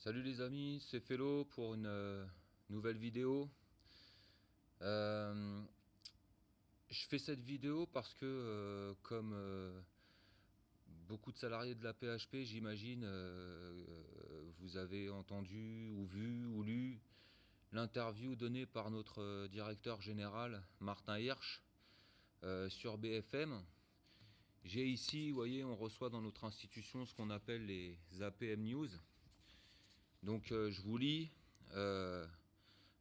Salut les amis, c'est Fellow pour une nouvelle vidéo. Euh, je fais cette vidéo parce que, comme beaucoup de salariés de la PHP, j'imagine, vous avez entendu ou vu ou lu l'interview donnée par notre directeur général, Martin Hirsch, sur BFM. J'ai ici, vous voyez, on reçoit dans notre institution ce qu'on appelle les APM News. Donc je vous lis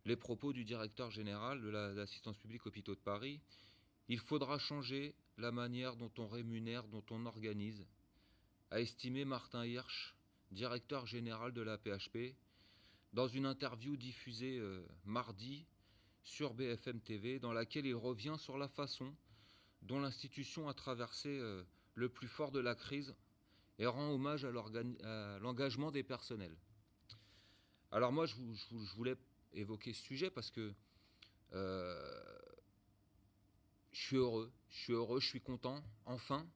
les propos du directeur général de l'assistance publique hôpitaux de Paris. Il faudra changer la manière dont on rémunère, dont on organise, a estimé Martin Hirsch, directeur général de la PHP, dans une interview diffusée mardi sur BFM TV, dans laquelle il revient sur la façon dont l'institution a traversé le plus fort de la crise et rend hommage à l'engagement des personnels. Alors moi, je voulais évoquer ce sujet parce que je suis heureux, je suis content, enfin,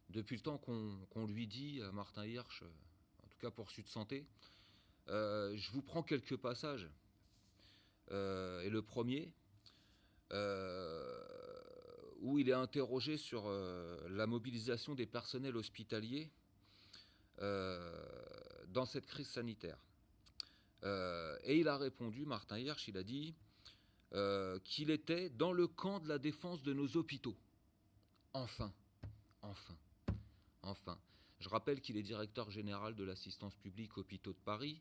depuis le temps qu'on lui dit à Martin Hirsch, en tout cas pour Sud Santé. Je vous prends quelques passages. Et le premier, où il est interrogé sur la mobilisation des personnels hospitaliers dans cette crise sanitaire. Et il a répondu, Martin Hirsch, il a dit qu'il était dans le camp de la défense de nos hôpitaux. Enfin, enfin, enfin. Je rappelle qu'il est directeur général de l'assistance publique hôpitaux de Paris.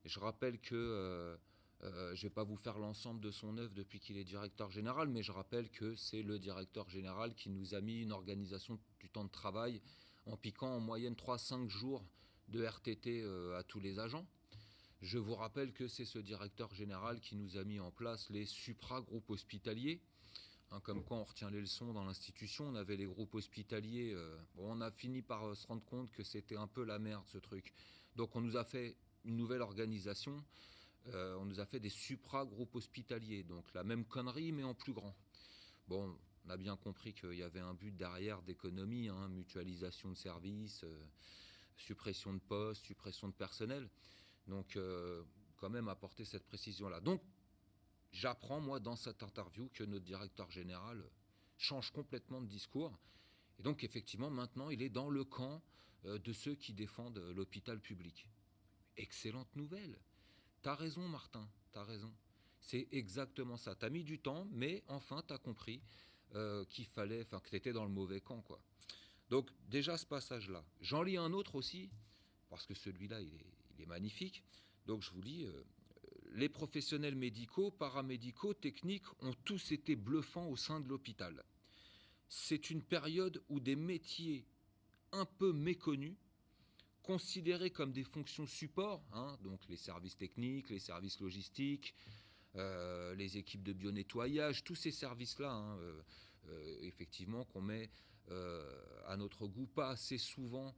Je rappelle que je ne vais pas vous faire l'ensemble de son œuvre depuis qu'il est directeur général, mais je rappelle que c'est le directeur général qui nous a mis une organisation du temps de travail en piquant en moyenne 3-5 jours de RTT à tous les agents. Je vous rappelle que c'est ce directeur général qui nous a mis en place les supra-groupes hospitaliers. Comme quand on retient les leçons dans l'institution, on avait les groupes hospitaliers. On a fini par se rendre compte que c'était un peu la merde ce truc. Donc on nous a fait une nouvelle organisation. On nous a fait des supra-groupes hospitaliers. Donc la même connerie mais en plus grand. Bon, on a bien compris qu'il y avait un but derrière d'économie, mutualisation de services, suppression de postes, suppression de personnel. Donc quand même apporter cette précision-là. Donc j'apprends, moi, dans cette interview, que notre directeur général change complètement de discours. Et donc, effectivement, maintenant, il est dans le camp de ceux qui défendent l'hôpital public. Excellente nouvelle. T'as raison, Martin, t'as raison. C'est exactement ça. T'as mis du temps, mais enfin, t'as compris qu'il fallait, enfin, que t'étais dans le mauvais camp, quoi. Donc, déjà, ce passage-là. J'en lis un autre aussi, parce que celui-là, il est magnifique. Donc, je vous lis... les professionnels médicaux, paramédicaux, techniques ont tous été bluffants au sein de l'hôpital. C'est une période où des métiers un peu méconnus, considérés comme des fonctions support, donc les services techniques, les services logistiques, les équipes de bio-nettoyage, tous ces services-là, effectivement, qu'on met à notre goût pas assez souvent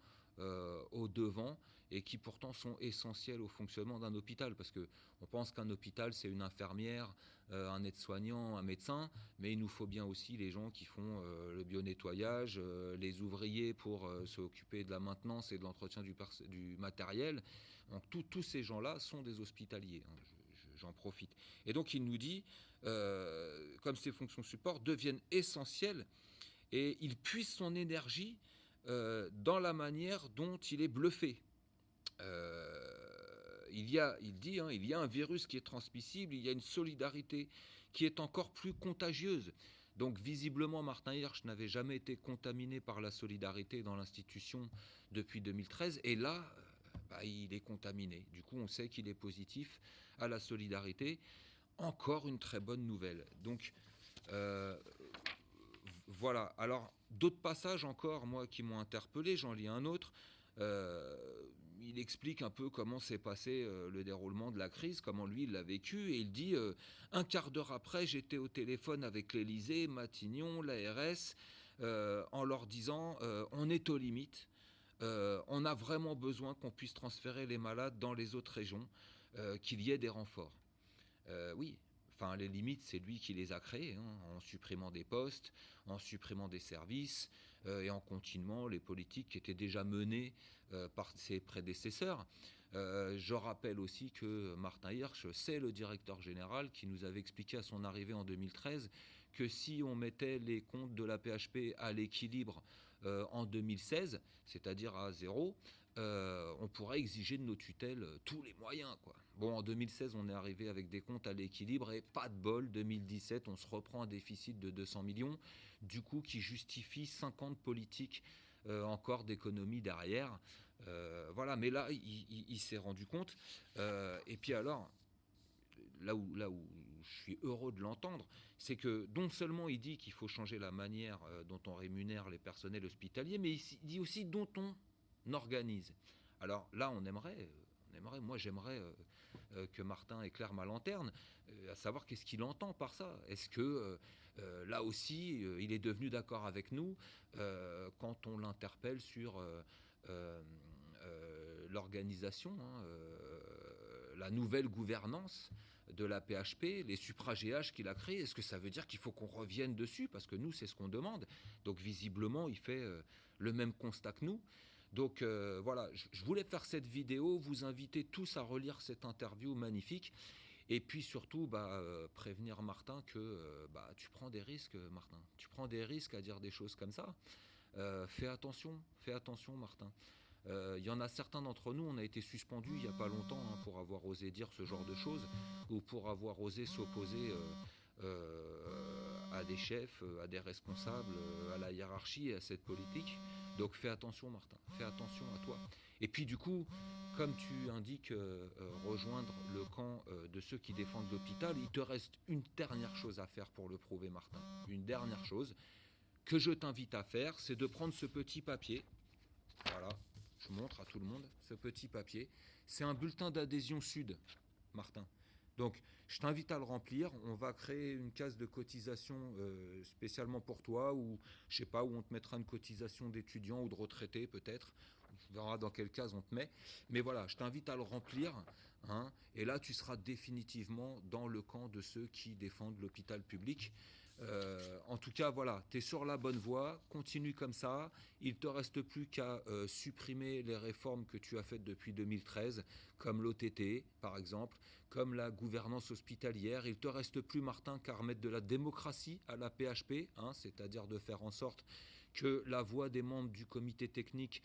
au devant et qui pourtant sont essentiels au fonctionnement d'un hôpital, parce qu'on pense qu'un hôpital c'est une infirmière, un aide-soignant, un médecin, mais il nous faut bien aussi les gens qui font le bio-nettoyage, les ouvriers pour s'occuper de la maintenance et de l'entretien du matériel. Donc tous ces gens-là sont des hospitaliers, j'en profite. Et donc il nous dit, comme ces fonctions support deviennent essentielles et il puise son énergie dans la manière dont il est bluffé. Il dit, il y a un virus qui est transmissible, il y a une solidarité qui est encore plus contagieuse. Donc visiblement, Martin Hirsch n'avait jamais été contaminé par la solidarité dans l'institution depuis 2013, et là, il est contaminé. Du coup, on sait qu'il est positif à la solidarité. Encore une très bonne nouvelle. Donc, voilà. Alors, d'autres passages encore, moi, qui m'ont interpellé, j'en lis un autre. Il explique un peu comment s'est passé le déroulement de la crise, comment lui il l'a vécu, et il dit un quart d'heure après, j'étais au téléphone avec l'Élysée, Matignon, l'ARS, en leur disant on est aux limites. On a vraiment besoin qu'on puisse transférer les malades dans les autres régions, qu'il y ait des renforts. Oui, enfin les limites, c'est lui qui les a créées, en supprimant des postes, en supprimant des services et en continuant les politiques qui étaient déjà menées par ses prédécesseurs. Je rappelle aussi que Martin Hirsch, c'est le directeur général qui nous avait expliqué à son arrivée en 2013 que si on mettait les comptes de la PHP à l'équilibre en 2016, c'est-à-dire à zéro, on pourrait exiger de nos tutelles tous les moyens, quoi. Bon, en 2016, on est arrivé avec des comptes à l'équilibre et pas de bol, 2017, on se reprend un déficit de 200 millions, du coup qui justifie 50 politiques encore d'économie derrière. Voilà, mais là, il s'est rendu compte. Et puis alors, là où je suis heureux de l'entendre, c'est que non seulement il dit qu'il faut changer la manière dont on rémunère les personnels hospitaliers, mais il dit aussi dont on organise. Alors là, moi j'aimerais que Martin éclaire ma lanterne, à savoir qu'est-ce qu'il entend par ça. Est-ce que là aussi, il est devenu d'accord avec nous quand on l'interpelle sur l'organisation, la nouvelle gouvernance de la PHP, les supragéages qu'il a créés. Est-ce que ça veut dire qu'il faut qu'on revienne dessus? Parce que nous, c'est ce qu'on demande. Donc visiblement, il fait le même constat que nous. Donc voilà, je voulais faire cette vidéo, vous inviter tous à relire cette interview magnifique. Et puis surtout, prévenir Martin que tu prends des risques, Martin. Tu prends des risques à dire des choses comme ça. Fais attention, Martin. Il y en a certains d'entre nous, on a été suspendus il n'y a pas longtemps pour avoir osé dire ce genre de choses ou pour avoir osé s'opposer à des chefs, à des responsables, à la hiérarchie et à cette politique. Donc fais attention, Martin, fais attention à toi. Et puis du coup, comme tu indiques rejoindre le camp de ceux qui défendent l'hôpital, il te reste une dernière chose à faire pour le prouver, Martin. Une dernière chose que je t'invite à faire, c'est de prendre ce petit papier. Voilà, je montre à tout le monde ce petit papier. C'est un bulletin d'adhésion Sud, Martin. Donc, je t'invite à le remplir. On va créer une case de cotisation spécialement pour toi, ou je sais pas, où on te mettra une cotisation d'étudiant ou de retraité peut-être. On verra dans quelle case on te met. Mais voilà, je t'invite à le remplir. Et là, tu seras définitivement dans le camp de ceux qui défendent l'hôpital public. En tout cas, voilà, tu es sur la bonne voie, continue comme ça. Il ne te reste plus qu'à supprimer les réformes que tu as faites depuis 2013, comme l'OTT, par exemple, comme la gouvernance hospitalière. Il ne te reste plus, Martin, qu'à remettre de la démocratie à la PHP, c'est-à-dire de faire en sorte que la voix des membres du comité technique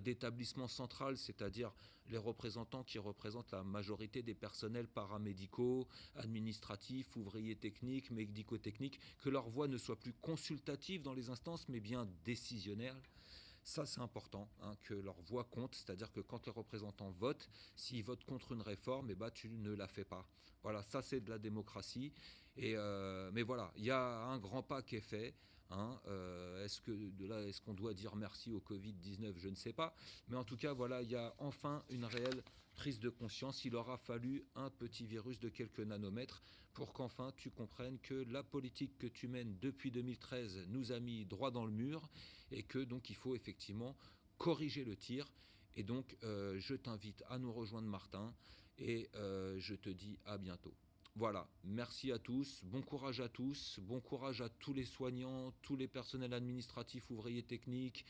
d'établissement central, c'est-à-dire les représentants qui représentent la majorité des personnels paramédicaux, administratifs, ouvriers techniques, médico-techniques, que leur voix ne soit plus consultative dans les instances, mais bien décisionnaire. Ça, c'est important, que leur voix compte, c'est-à-dire que quand les représentants votent, s'ils votent contre une réforme, tu ne la fais pas. Voilà, ça c'est de la démocratie. Mais voilà, il y a un grand pas qui est fait. Est-ce qu'on doit dire merci au Covid-19? Je ne sais pas. Mais en tout cas, voilà, il y a enfin une réelle prise de conscience. Il aura fallu un petit virus de quelques nanomètres pour qu'enfin tu comprennes que la politique que tu mènes depuis 2013 nous a mis droit dans le mur et que donc il faut effectivement corriger le tir. Et donc je t'invite à nous rejoindre, Martin, et je te dis à bientôt. Voilà, merci à tous, bon courage à tous, bon courage à tous les soignants, tous les personnels administratifs, ouvriers techniques,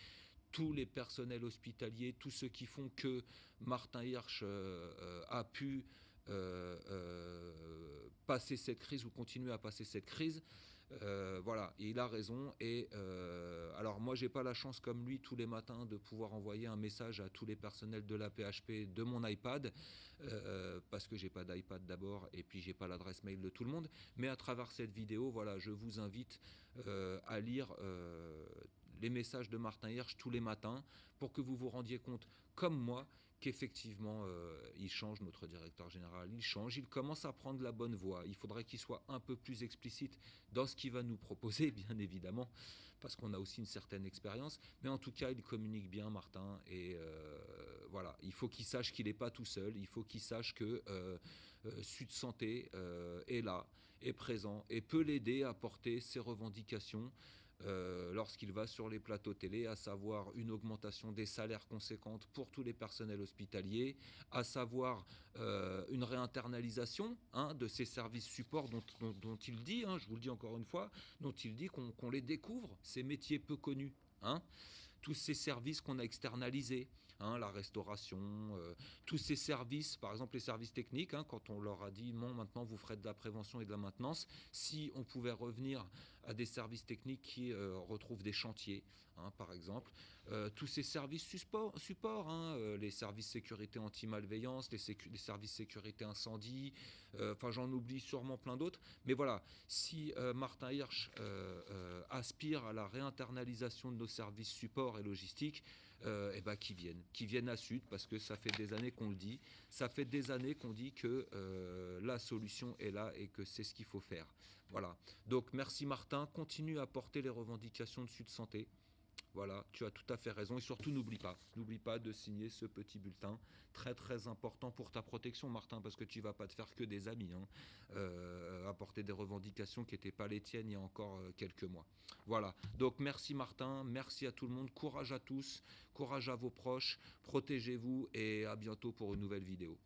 tous les personnels hospitaliers, tous ceux qui font que Martin Hirsch a pu passer cette crise ou continuer à passer cette crise. Voilà, et il a raison. Et alors moi, j'ai pas la chance comme lui tous les matins de pouvoir envoyer un message à tous les personnels de la PHP de mon iPad, parce que j'ai pas d'iPad d'abord, et puis j'ai pas l'adresse mail de tout le monde. Mais à travers cette vidéo, voilà, je vous invite à lire les messages de Martin Hirsch tous les matins pour que vous vous rendiez compte, comme moi, qu'effectivement il change, notre directeur général, il commence à prendre la bonne voie. Il faudrait qu'il soit un peu plus explicite dans ce qu'il va nous proposer, bien évidemment, parce qu'on a aussi une certaine expérience, mais en tout cas il communique bien, Martin, et voilà, il faut qu'il sache qu'il n'est pas tout seul, il faut qu'il sache que Sud Santé est là, est présent, et peut l'aider à porter ses revendications lorsqu'il va sur les plateaux télé, à savoir une augmentation des salaires conséquentes pour tous les personnels hospitaliers, à savoir une réinternalisation de ces services supports dont il dit, je vous le dis encore une fois, dont il dit qu'on les découvre, ces métiers peu connus. Tous ces services qu'on a externalisés, la restauration, tous ces services, par exemple les services techniques, hein, quand on leur a dit non, maintenant vous ferez de la prévention et de la maintenance, si on pouvait revenir à des services techniques qui retrouvent des chantiers, hein, par exemple, tous ces services support, hein, les services sécurité anti-malveillance, les services sécurité incendie, enfin j'en oublie sûrement plein d'autres, mais voilà, si Martin Hirsch aspire à la réinternalisation de nos services support et logistique, et ben, qui viennent à Sud, parce que ça fait des années qu'on le dit, ça fait des années qu'on dit que la solution est là et que c'est ce qu'il faut faire. Voilà. Donc merci Martin, continue à porter les revendications de Sud Santé. Voilà, tu as tout à fait raison et surtout n'oublie pas de signer ce petit bulletin, très très important pour ta protection Martin, parce que tu vas pas te faire que des amis, hein, apporter des revendications qui n'étaient pas les tiennes il y a encore quelques mois. Voilà, donc merci Martin, merci à tout le monde, courage à tous, courage à vos proches, protégez-vous et à bientôt pour une nouvelle vidéo.